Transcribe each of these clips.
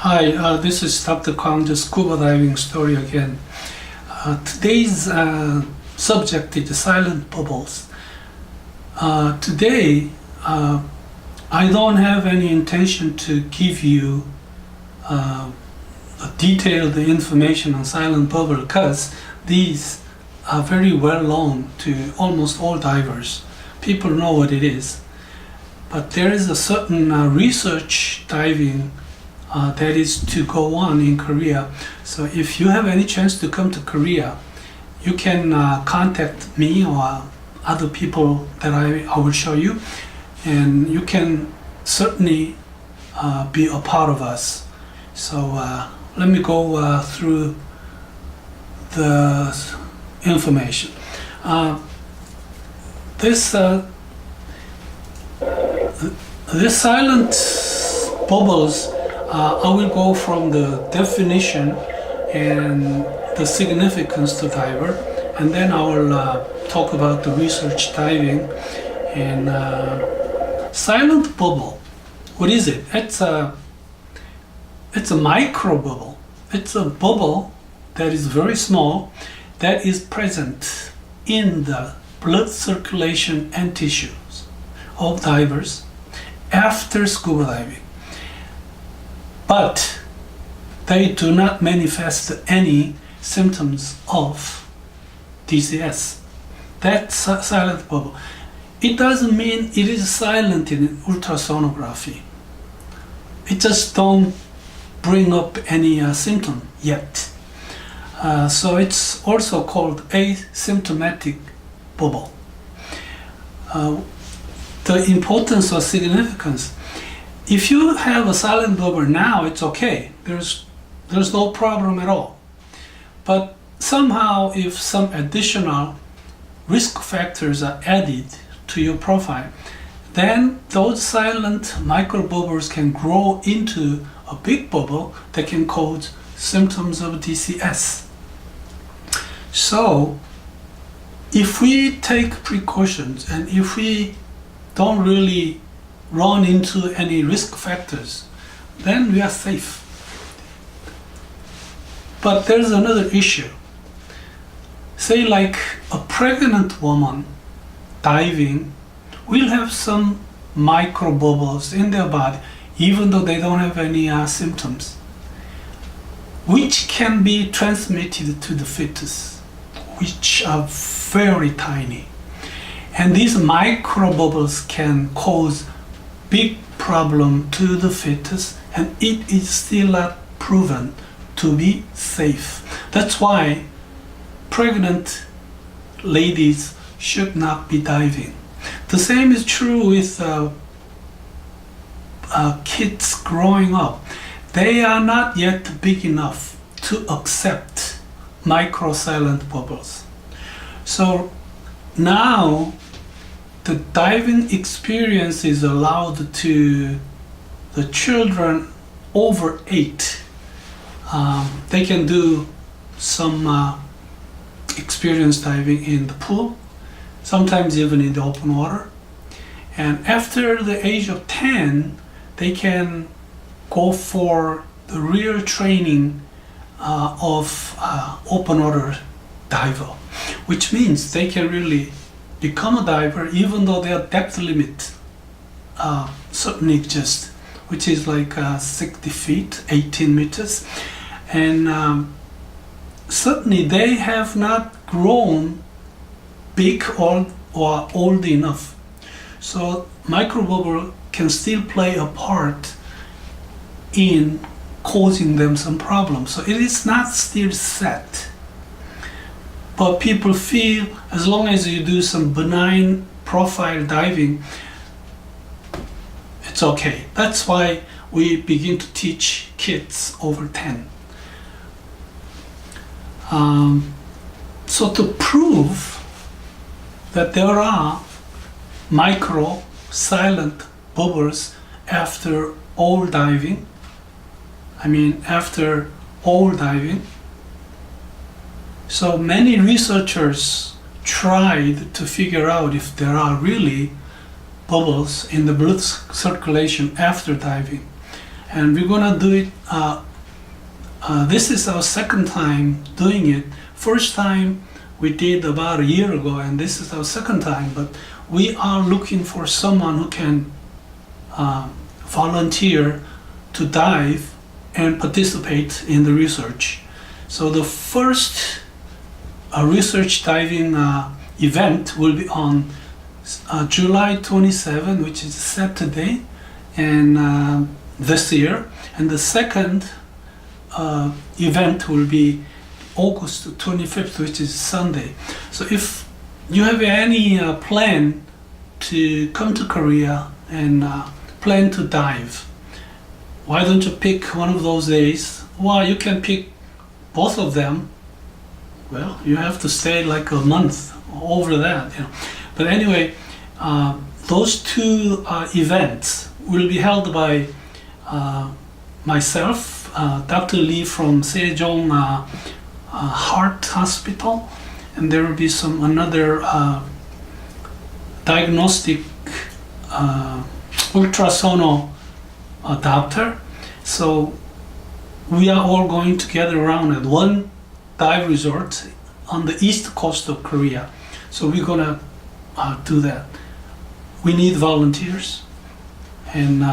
Hi, this is Dr. Kang, the scuba diving story again. Today's subject is silent bubbles. Today, I don't have any intention to give you detailed information on silent bubble because these are very well known to almost all divers. People know what it is. But there is a certain research diving that is to go on in Korea. So if you have any chance to come to Korea, you can contact me or other people that I will show you, and you can certainly be a part of us. So let me go through the information. This silent bubbles, I will go from the definition and the significance to diver, and then I will talk about the research diving. And silent bubble, what is it? It's a micro bubble. It's a bubble that is very small, that is present in the blood circulation and tissues of divers after scuba diving. But they do not manifest any symptoms of DCS. That's silent bubble. It doesn't mean it is silent in ultrasonography. It just don't bring up any symptom yet. So it's also called asymptomatic bubble. The importance or significance: if you have a silent bubble now, it's okay. There's no problem at all. But somehow, if some additional risk factors are added to your profile, then those silent microbubbles can grow into a big bubble that can cause symptoms of DCS. So, if we take precautions and if we don't really run into any risk factors, then we are safe. But there's another issue. Say like a pregnant woman diving will have some micro bubbles in their body, even though they don't have any symptoms, which can be transmitted to the fetus, which are very tiny. And these micro bubbles can cause big problem to the fetus, and it is still not proven to be safe. That's why pregnant ladies should not be diving. The same is true with kids growing up. They are not yet big enough to accept micro silent bubbles. So now the diving experience is allowed to the children over 8. They can do some experience diving in the pool, sometimes even in the open water. And after the age of 10, they can go for the real training of open water diver, which means they can really become a diver even though their depth limit certainly exists, which is like 60 feet, 18 meters. And certainly they have not grown big or old enough. So microbubble can still play a part in causing them some problems. So it is not still set. But people feel as long as you do some benign profile diving, it's okay. That's why we begin to teach kids over 10. So to prove that there are micro silent bubbles after all diving, so many researchers tried to figure out if there are really bubbles in the blood circulation after diving. and we're gonna do it. This is our second time doing it. First time we did about a year ago, and this is our second time, but we are looking for someone who can volunteer to dive and participate in the research. So the first research diving event will be on July 27, which is Saturday, and this year. And the second event will be August 25th, which is Sunday. So if you have any plan to come to Korea and plan to dive, why don't you pick one of those days? Well, you can pick both of them. Well, you have to stay like a month over that, you know. But anyway, those two events will be held by myself, Dr. Lee from Sejong Heart Hospital, and there will be some another diagnostic ultrasonal doctor. So we are all going to gather around at one dive resort on the east coast of Korea. So we're gonna do that. We need volunteers, and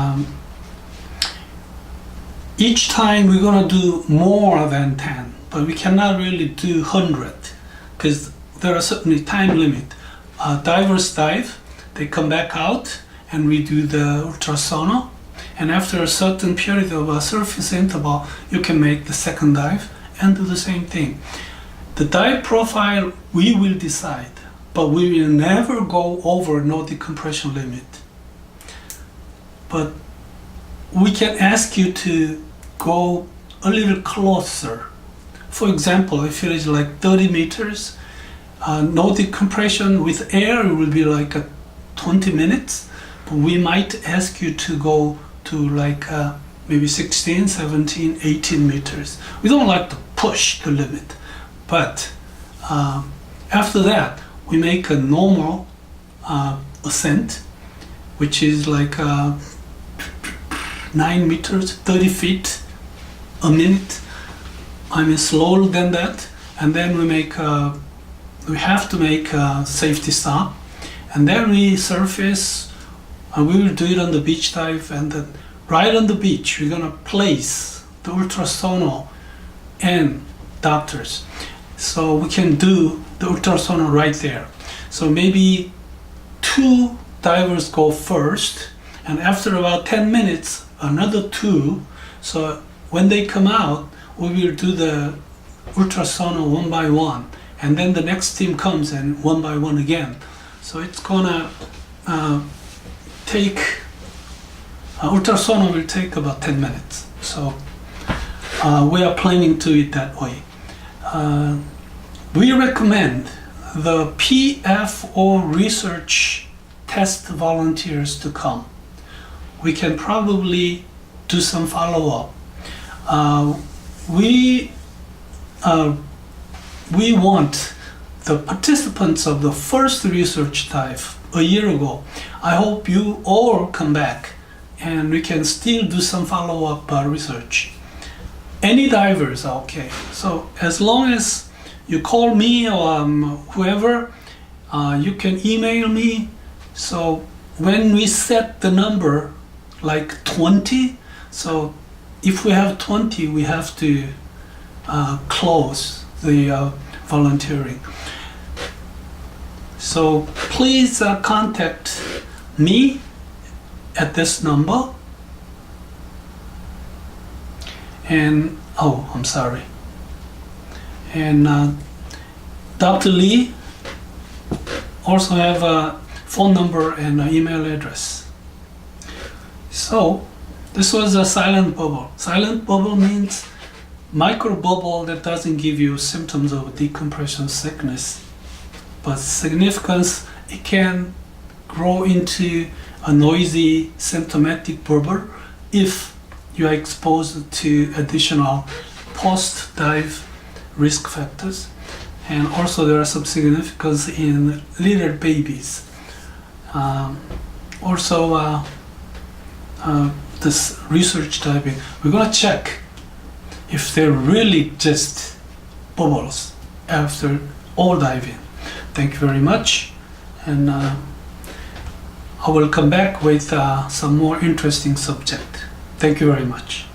each time we're gonna do more than 10, but we cannot really do 100 because there are certainly time limit. Divers dive, they come back out, and we do the ultrasonal, and after a certain period of surface interval, you can make the second dive and do the same thing. The dive profile we will decide, but we will never go over no decompression limit. But we can ask you to go a little closer. For example, if it is like 30 meters, no decompression with air, it will be like 20 minutes. But we might ask you to go to like maybe 16, 17, 18 meters. We don't like to push the limit, but after that, we make a normal ascent, which is like 9 meters, 30 feet a minute. I mean, slower than that. And then we have to make a safety stop. And then we surface, and we will do it on the beach dive. And then right on the beach, we're gonna place the ultrasonal and doctors. So we can do the ultrasonal right there. So maybe 2 divers go first, and after about 10 minutes, another 2. So when they come out, we will do the ultrasonal one by one, and then the next team comes and one by one again. So it's gonna take, ultrasonal will take about 10 minutes. So we are planning to do it that way. We recommend the PFO research test volunteers to come. We can probably do some follow-up. We want the participants of the first research dive a year ago. I hope you all come back and we can still do some follow-up research. Any divers are okay. So as long as you call me or whoever, you can email me. So when we set the number like 20, so if we have 20, we have to close the volunteering. So please contact me at this number. And oh, I'm sorry. And Dr. Lee also have a phone number and an email address. So this was a silent bubble. Silent bubble means micro bubble that doesn't give you symptoms of decompression sickness, but significance, it can grow into a noisy symptomatic bubble if you are exposed to additional post-dive risk factors. And also there are some significance in little babies. Also this research diving, we're gonna check if they're really just bubbles after all diving. Thank you very much, and I will come back with some more interesting subject. Thank you very much.